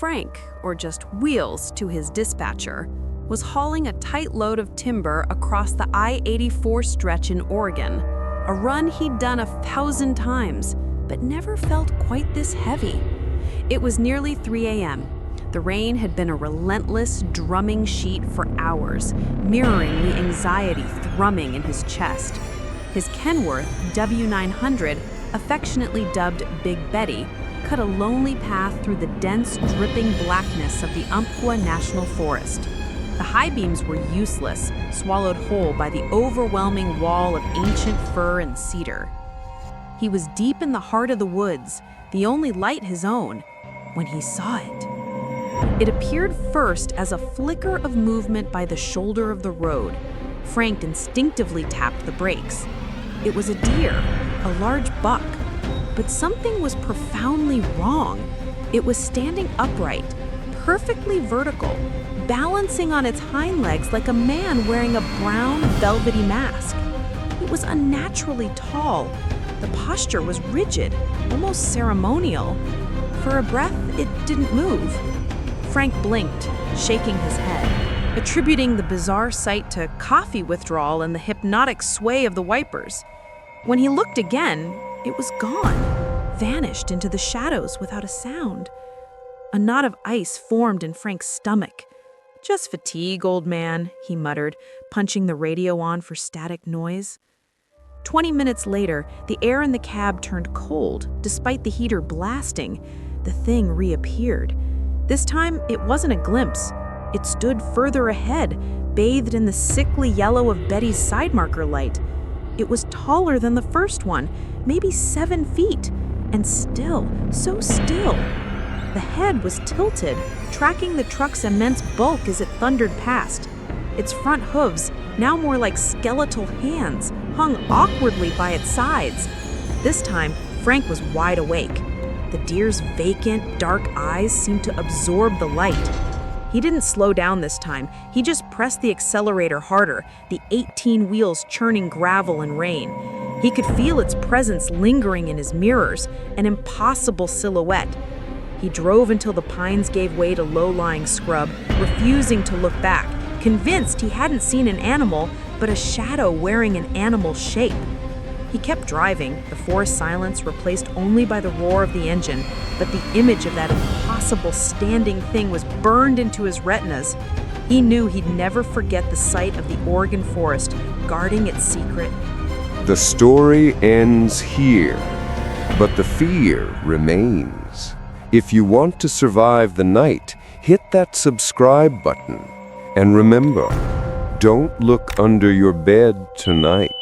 Frank, or just Wheels to his dispatcher, was hauling a tight load of timber across the I-84 stretch in Oregon, a run he'd done 1,000 times, but never felt quite this heavy. It was nearly 3 a.m. The rain had been a relentless, drumming sheet for hours, mirroring the anxiety thrumming in his chest. His Kenworth W900, affectionately dubbed Big Betty, cut a lonely path through the dense, dripping blackness of the Umpqua National Forest. The high beams were useless, swallowed whole by the overwhelming wall of ancient fir and cedar. He was deep in the heart of the woods, the only light his own, when he saw it. It appeared first as a flicker of movement by the shoulder of the road. Frank instinctively tapped the brakes. It was a deer, a large buck, but something was profoundly wrong. It was standing upright, perfectly vertical, balancing on its hind legs like a man wearing a brown, velvety mask. It was unnaturally tall. The posture was rigid, almost ceremonial. For a breath, it didn't move. Frank blinked, shaking his head, attributing the bizarre sight to coffee withdrawal and the hypnotic sway of the wipers. When he looked again, it was gone, vanished into the shadows without a sound. A knot of ice formed in Frank's stomach. "Just fatigue, old man," he muttered, punching the radio on for static noise. 20 minutes later, the air in the cab turned cold, despite the heater blasting. The thing reappeared. This time, it wasn't a glimpse. It stood further ahead, bathed in the sickly yellow of Betty's side marker light. It was taller than the first one, maybe 7 feet, and still, so still. The head was tilted, tracking the truck's immense bulk as it thundered past. Its front hooves, now more like skeletal hands, hung awkwardly by its sides. This time, Frank was wide awake. The deer's vacant, dark eyes seemed to absorb the light. He didn't slow down this time. He just pressed the accelerator harder, the 18 wheels churning gravel and rain. He could feel its presence lingering in his mirrors, an impossible silhouette. He drove until the pines gave way to low-lying scrub, refusing to look back, convinced he hadn't seen an animal, but a shadow wearing an animal shape. He kept driving, the forest silence replaced only by the roar of the engine, but the image of that impossible standing thing was burned into his retinas. He knew he'd never forget the sight of the Oregon forest, guarding its secret. The story ends here, but the fear remains. If you want to survive the night, hit that subscribe button. And remember, don't look under your bed tonight.